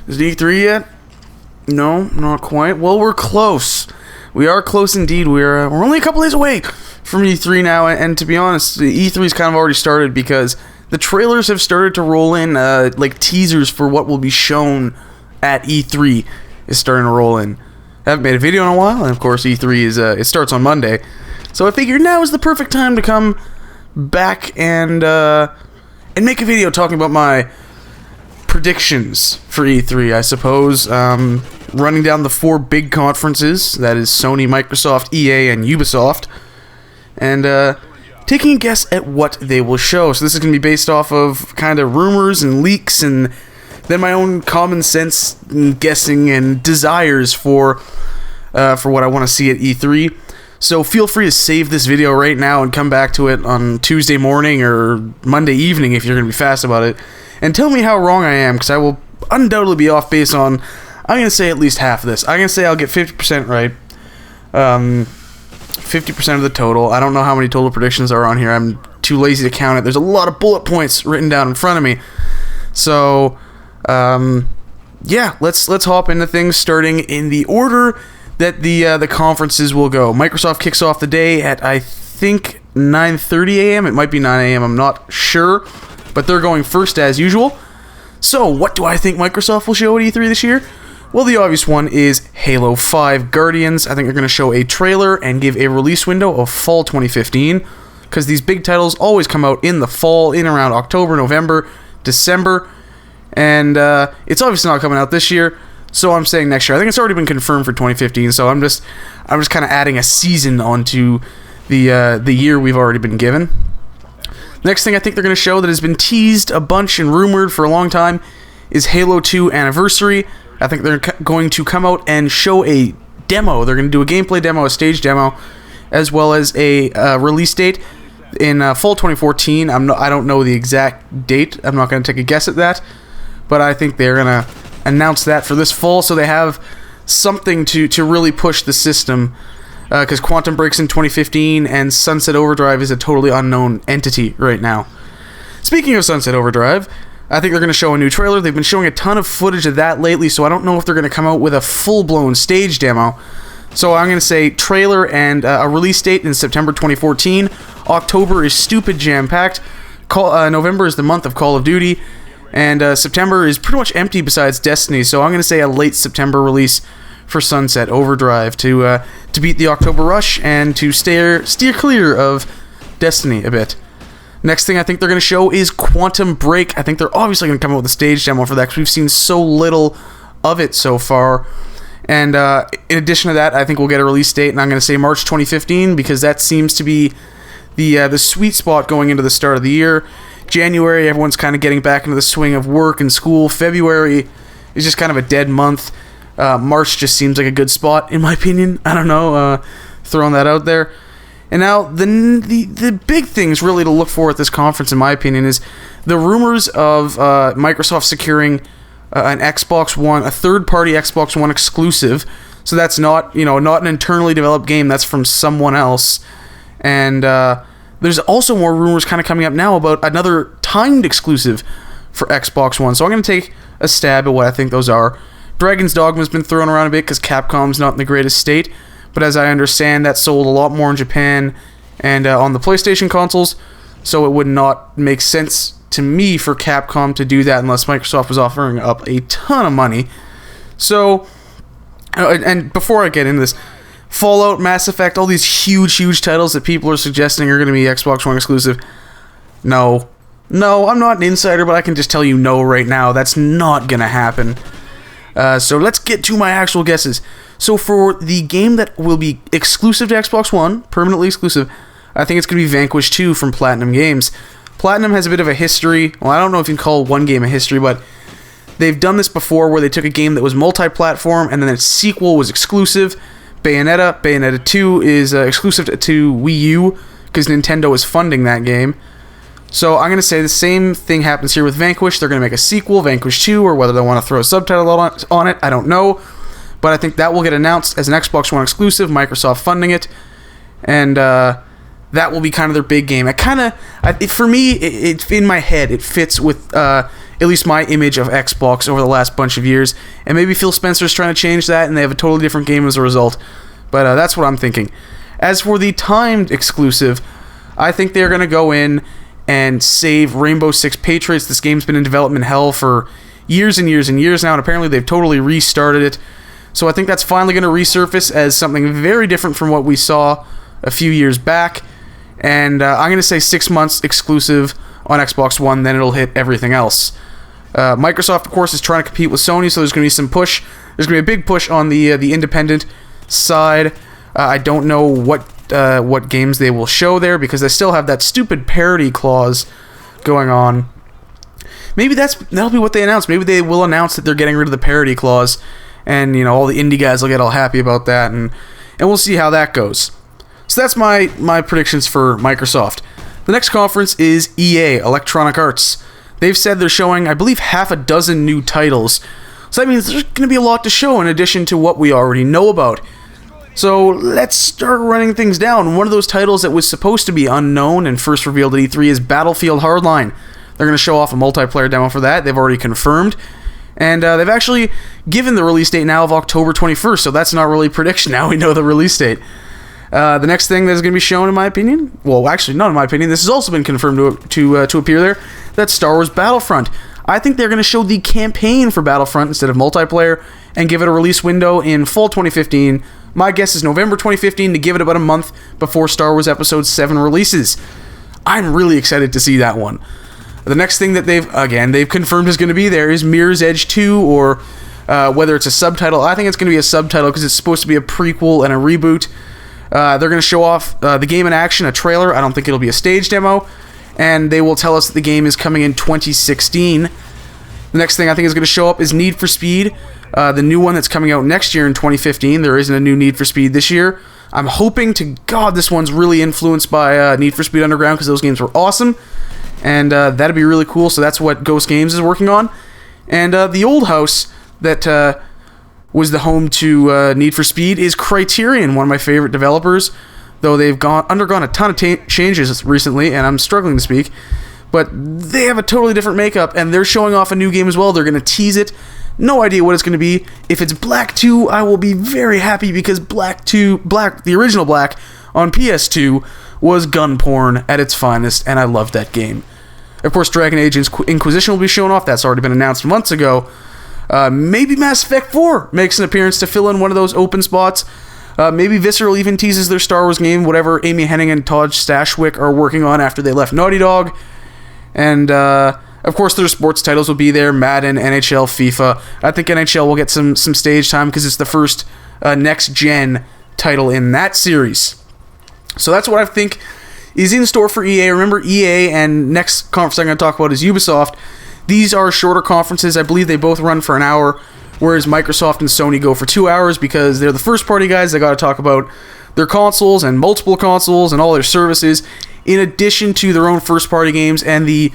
Is it E3 yet? No, not quite. Well, we're close. We are close indeed. We're only a couple days away from E3 now, and to be honest, the E3's kind of already started because the trailers have started to roll in, like teasers for what will be shown at E3 is starting to roll in. I haven't made a video in a while, and of course E3 is it starts on Monday, so I figured now is the perfect time to come back and make a video talking about my predictions for E3, I suppose. Running down the four big conferences, that is Sony, Microsoft, EA, and Ubisoft, and taking a guess at what they will show. So this is going to be based off of kind of rumors and leaks, and then my own common sense guessing and desires for what I want to see at E3. So feel free to save this video right now and come back to it on Tuesday morning or Monday evening if you're going to be fast about it, and tell me how wrong I am, because I will undoubtedly be off base on, I'm going to say, at least half of this. I'm going to say I'll get 50% right. 50% of the total. I don't know how many total predictions are on here. I'm too lazy to count it. There's a lot of bullet points written down in front of me. So, yeah, let's hop into things, starting in the order that the conferences will go. Microsoft kicks off the day at, I think, 9:30 a.m. It might be 9 a.m. I'm not sure, but they're going first as usual. So, what do I think Microsoft will show at E3 this year? Well, the obvious one is Halo 5 Guardians. I think they're going to show a trailer and give a release window of fall 2015, because these big titles always come out in the fall, in around October, November, December, and it's obviously not coming out this year, so I'm saying next year. I think it's already been confirmed for 2015, so I'm just kind of adding a season onto the year we've already been given. Next thing I think they're going to show that has been teased a bunch and rumored for a long time is Halo 2 Anniversary. I think they're going to come out and show a demo. They're going to do a gameplay demo, a stage demo, as well as a release date in fall 2014. I don't know the exact date. I'm not going to take a guess at that, but I think they're going to announce that for this fall, so they have something to really push the system, because Quantum Break's in 2015, and Sunset Overdrive is a totally unknown entity right now. Speaking of Sunset Overdrive, I think they're going to show a new trailer. They've been showing a ton of footage of that lately, so I don't know if they're going to come out with a full-blown stage demo. So I'm going to say trailer and a release date in September 2014. October is stupid jam-packed. November is the month of Call of Duty. And September is pretty much empty besides Destiny, so I'm going to say a late September release for Sunset Overdrive to beat the October rush and to steer clear of Destiny a bit. Next thing I think they're going to show is Quantum Break. I think they're obviously going to come out with a stage demo for that, because we've seen so little of it so far. And in addition to that, I think we'll get a release date, and I'm going to say March 2015, because that seems to be the sweet spot going into the start of the year. January, everyone's kind of getting back into the swing of work and school. February is just kind of a dead month. March just seems like a good spot, in my opinion. I don't know, throwing that out there. And now, the big things really to look for at this conference, in my opinion, is the rumors of Microsoft securing an Xbox One, a third-party Xbox One exclusive. So that's not an internally developed game. That's from someone else. And there's also more rumors kind of coming up now about another timed exclusive for Xbox One. So I'm going to take a stab at what I think those are. Dragon's Dogma's been thrown around a bit because Capcom's not in the greatest state. But as I understand, that sold a lot more in Japan and on the PlayStation consoles. So it would not make sense to me for Capcom to do that unless Microsoft was offering up a ton of money. So, and before I get into this, Fallout, Mass Effect, all these huge titles that people are suggesting are going to be Xbox One exclusive. No, I'm not an insider, but I can just tell you no right now. That's not going to happen. So let's get to my actual guesses. So for the game that will be exclusive to Xbox One, permanently exclusive, I think it's going to be Vanquish 2 from Platinum Games. Platinum has a bit of a history. Well, I don't know if you can call one game a history, but they've done this before where they took a game that was multi-platform and then its sequel was exclusive. Bayonetta 2 is exclusive to Wii U because Nintendo is funding that game. So I'm going to say the same thing happens here with Vanquish. They're going to make a sequel, Vanquish 2, or whether they want to throw a subtitle on it, I don't know. But I think that will get announced as an Xbox One exclusive, Microsoft funding it. And that will be kind of their big game. For me, it in my head, it fits with at least my image of Xbox over the last bunch of years. And maybe Phil Spencer's trying to change that, and they have a totally different game as a result. But that's what I'm thinking. As for the timed exclusive, I think they're going to go in and save Rainbow Six Patriots. This game's been in development hell for years and years and years now, and apparently they've totally restarted it. So I think that's finally going to resurface as something very different from what we saw a few years back. And I'm going to say 6 months exclusive on Xbox One, then it'll hit everything else. Microsoft, of course, is trying to compete with Sony, so there's going to be some push. There's going to be a big push on the independent side. I don't know what games they will show there, because they still have that stupid parity clause going on. Maybe that'll be what they announce. Maybe they will announce that they're getting rid of the parity clause, and all the indie guys will get all happy about that, and we'll see how that goes. So that's my predictions for Microsoft. The next conference is EA, Electronic Arts. They've said they're showing, I believe, 6 new titles. So that means there's going to be a lot to show in addition to what we already know about. So let's start running things down. One of those titles that was supposed to be unknown and first revealed at E3 is Battlefield Hardline. They're going to show off a multiplayer demo for that. They've already confirmed. And they've actually given the release date now of October 21st, so that's not really a prediction. Now we know the release date. The next thing that is going to be shown, in my opinion, well, actually, not in my opinion, this has also been confirmed to appear there, that's Star Wars Battlefront. I think they're going to show the campaign for Battlefront instead of multiplayer and give it a release window in fall 2015. My guess is November 2015 to give it about a month before Star Wars Episode 7 releases. I'm really excited to see that one. The next thing that they've confirmed is going to be there is Mirror's Edge 2, or whether it's a subtitle. I think it's going to be a subtitle because it's supposed to be a prequel and a reboot. They're going to show off the game in action, a trailer. I don't think it'll be a stage demo. And they will tell us that the game is coming in 2016. The next thing I think is going to show up is Need for Speed, the new one that's coming out next year in 2015. There isn't a new Need for Speed this year. I'm hoping to God this one's really influenced by Need for Speed Underground, because those games were awesome. And that'd be really cool. So that's what Ghost Games is working on. And the old house that was the home to Need for Speed is Criterion, one of my favorite developers, though they've undergone a ton of changes recently, and I'm struggling to speak. But they have a totally different makeup, and they're showing off a new game as well. They're going to tease it. No idea what it's going to be. If it's Black 2, I will be very happy, because the original Black on PS2 was gun porn at its finest, and I loved that game. Of course, Dragon Age Inquisition will be shown off. That's already been announced months ago. Maybe Mass Effect 4 makes an appearance to fill in one of those open spots. Maybe Visceral even teases their Star Wars game, whatever Amy Hennig and Todd Stashwick are working on after they left Naughty Dog. And, of course, their sports titles will be there: Madden, NHL, FIFA. I think NHL will get some stage time because it's the first next-gen title in that series. So that's what I think is in store for EA. Remember, EA, and next conference I'm going to talk about is Ubisoft. These are shorter conferences. I believe they both run for an hour, whereas Microsoft and Sony go for 2 hours, because they're the first-party guys. They got to talk about their consoles and multiple consoles and all their services, in addition to their own first-party games and the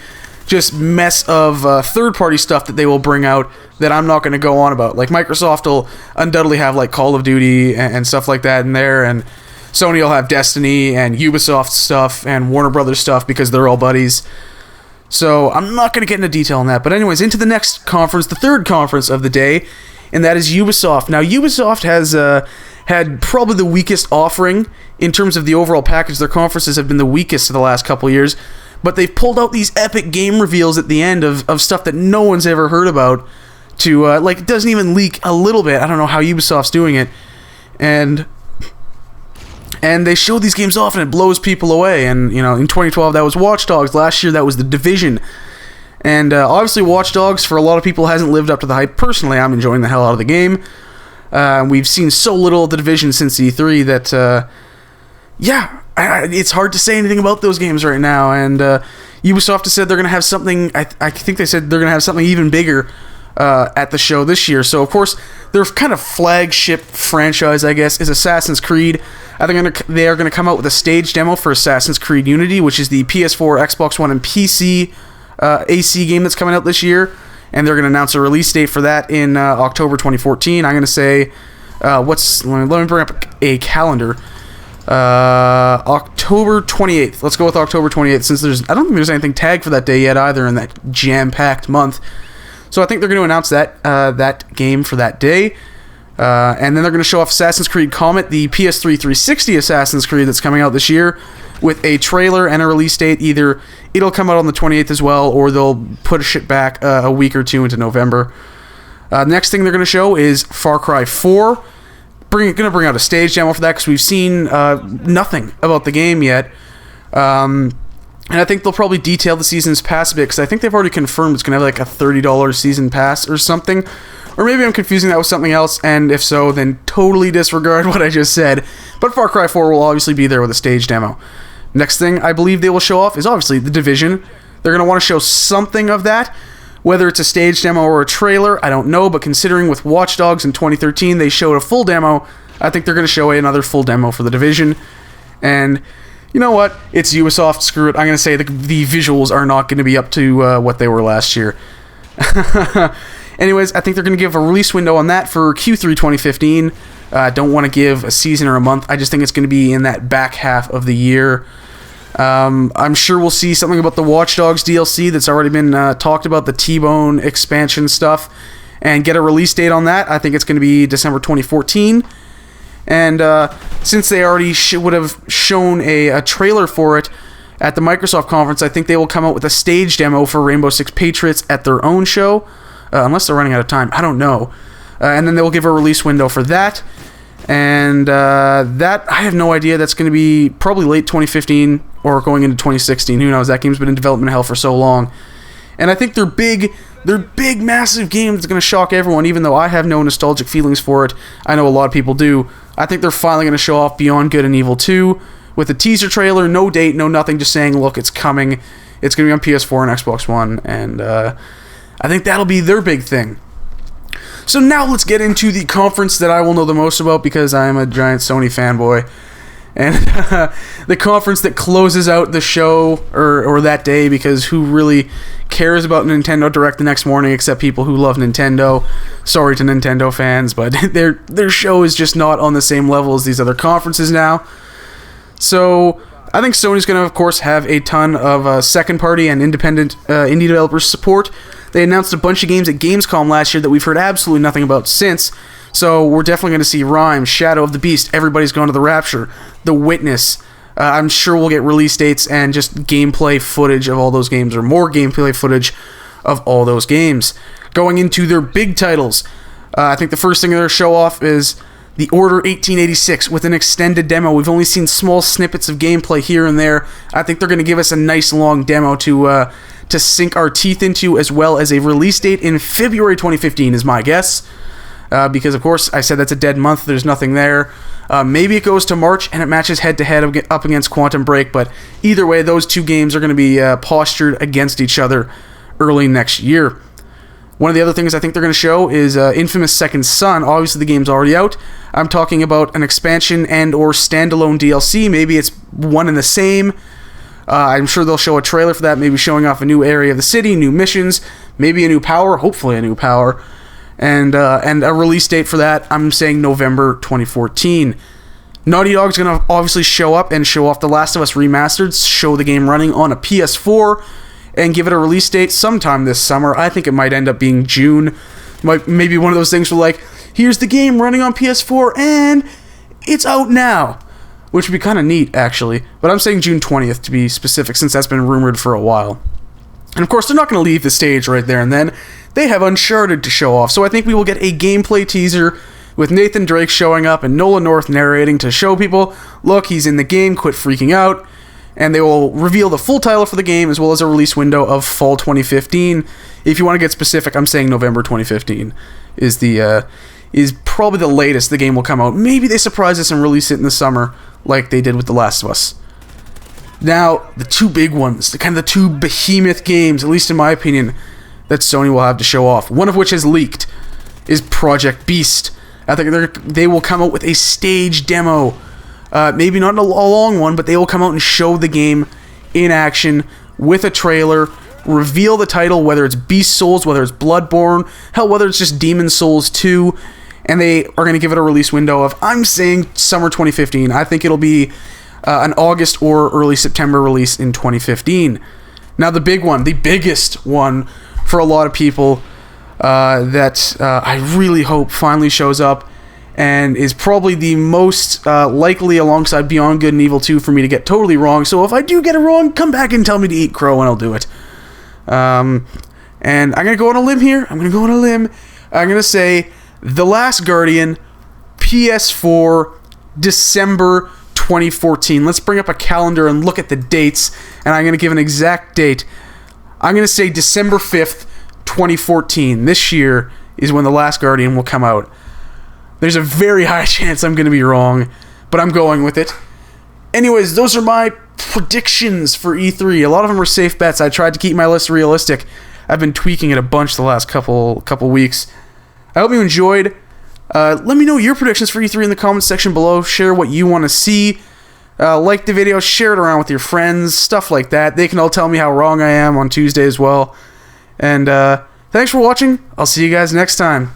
just mess of third-party stuff that they will bring out that I'm not going to go on about. Like, Microsoft will undoubtedly have like Call of Duty and stuff like that in there, and Sony will have Destiny and Ubisoft stuff and Warner Brothers stuff, because they're all buddies. So I'm not going to get into detail on that. But anyways, into the next conference, the third conference of the day, and that is Ubisoft. Now, Ubisoft has had probably the weakest offering in terms of the overall package. Their conferences have been the weakest of the last couple of years, but they've pulled out these epic game reveals at the end of stuff that no one's ever heard about. It doesn't even leak a little bit. I don't know how Ubisoft's doing it. And they show these games off, and it blows people away. And, in 2012, that was Watch Dogs. Last year, that was The Division. And obviously, Watch Dogs, for a lot of people, hasn't lived up to the hype. Personally, I'm enjoying the hell out of the game. We've seen so little of The Division since E3 that, it's hard to say anything about those games right now. And Ubisoft has said they're going to have something, I think they said they're going to have something even bigger at the show this year. So, of course, their kind of flagship franchise, I guess, is Assassin's Creed. I think they are going to come out with a stage demo for Assassin's Creed Unity, which is the PS4, Xbox One, and PC AC game that's coming out this year. And they're going to announce a release date for that in October 2014. I'm going to say, let me bring up a calendar. October 28th. Let's go with October 28th, since I don't think there's anything tagged for that day yet either in that jam-packed month. So I think they're going to announce that game for that day. And then they're going to show off Assassin's Creed Comet, the PS3 360 Assassin's Creed that's coming out this year, with a trailer and a release date. Either it'll come out on the 28th as well, or they'll push it back a week or two into November. Next thing they're going to show is Far Cry 4. Going to bring out a stage demo for that, because we've seen nothing about the game yet. And I think they'll probably detail the season's pass a bit, because I think they've already confirmed it's going to have like a $30 season pass or something. Or maybe I'm confusing that with something else, and if so, then totally disregard what I just said. But Far Cry 4 will obviously be there with a stage demo. Next thing I believe they will show off is obviously The Division. They're going to want to show something of that. Whether it's a stage demo or a trailer, I don't know, but considering with Watch Dogs in 2013 they showed a full demo, I think they're going to show another full demo for The Division. And you know what? It's Ubisoft, screw it. I'm going to say the visuals are not going to be up to what they were last year. Anyways, I think they're going to give a release window on that for Q3 2015. Don't want to give a season or a month. I just think it's going to be in that back half of the year. I'm sure we'll see something about the Watch Dogs DLC that's already been talked about, the T-Bone expansion stuff, and get a release date on that. I think it's going to be December 2014. And since they already would have shown a trailer for it at the Microsoft conference, I think they will come out with a stage demo for Rainbow Six Patriots at their own show, unless they're running out of time. I don't know. And then they will give a release window for that. And that, I have no idea. That's going to be probably late 2015 or going into 2016. Who knows? That game's been in development hell for so long. And I think they're big, massive game that's going to shock everyone, even though I have no nostalgic feelings for it. I know a lot of people do. I think they're finally going to show off Beyond Good and Evil 2 with a teaser trailer, no date, no nothing, just saying, look, it's coming. It's going to be on PS4 and Xbox One. And I think that'll be their big thing. So now let's get into the conference that I will know the most about, because I am a giant Sony fanboy. And the conference that closes out the show, or that day, because who really cares about Nintendo Direct the next morning except people who love Nintendo? Sorry to Nintendo fans, but their show is just not on the same level as these other conferences now. So I think Sony's going to, of course, have a ton of second-party and independent indie developers support. They announced a bunch of games at Gamescom last year that we've heard absolutely nothing about since. So we're definitely going to see Rime, Shadow of the Beast, Everybody's Gone to the Rapture, The Witness. I'm sure we'll get release dates and just gameplay footage of all those games, or more gameplay footage of all those games. Going into their big titles, I think the first thing they're going to show off is The Order 1886 with an extended demo. We've only seen small snippets of gameplay here and there. I think they're going to give us a nice long demo to sink our teeth into, as well as a release date in February 2015 is my guess. Because, of course, I said that's a dead month. There's nothing there. Maybe it goes to March and it matches head-to-head up against Quantum Break, but either way, those two games are going to be postured against each other early next year. One of the other things I think they're going to show is Infamous Second Son. Obviously, the game's already out. I'm talking about an expansion and or standalone DLC. Maybe it's one and the same. I'm sure they'll show a trailer for that, maybe showing off a new area of the city, new missions, maybe a new power, hopefully a new power. And a release date for that, I'm saying November 2014. Naughty Dog's going to obviously show up and show off The Last of Us Remastered, show the game running on a PS4, and give it a release date sometime this summer. I think it might end up being June. Maybe one of those things where, like, here's the game running on PS4, and it's out now. Which would be kind of neat, actually. But I'm saying June 20th to be specific, since that's been rumored for a while. And of course, they're not going to leave the stage right there and then. They have Uncharted to show off, so I think we will get a gameplay teaser with Nathan Drake showing up and Nolan North narrating to show people, look, he's in the game, quit freaking out. And they will reveal the full title for the game, as well as a release window of fall 2015. If you want to get specific, I'm saying November 2015 is probably the latest the game will come out. Maybe they surprise us and release it in the summer, like they did with The Last of Us. Now, the two big ones, the two behemoth games, at least in my opinion, that Sony will have to show off, one of which has leaked, is Project Beast. I think they will come out with a stage demo. Maybe not a long one, but they will come out and show the game in action with a trailer, reveal the title, whether it's Beast Souls, whether it's Bloodborne, hell, whether it's just Demon Souls 2, and they are going to give it a release window of, I'm saying, summer 2015. I think it'll be an August or early September release in 2015. Now, the big one, the biggest one for a lot of people that I really hope finally shows up and is probably the most likely alongside Beyond Good and Evil 2 for me to get totally wrong. So if I do get it wrong, come back and tell me to eat crow and I'll do it. And I'm going to go on a limb here. I'm going to say The Last Guardian, PS4, December 2014. Let's bring up a calendar and look at the dates, and I'm going to give an exact date. I'm going to say December 5th, 2014. This year is when The Last Guardian will come out. There's a very high chance I'm going to be wrong, but I'm going with it. Anyways, those are my predictions for E3. A lot of them are safe bets. I tried to keep my list realistic. I've been tweaking it a bunch the last couple weeks. I hope you enjoyed. Let me know your predictions for E3 in the comments section below. Share what you want to see. Like the video, share it around with your friends, stuff like that. They can all tell me how wrong I am on Tuesday as well. And thanks for watching. I'll see you guys next time.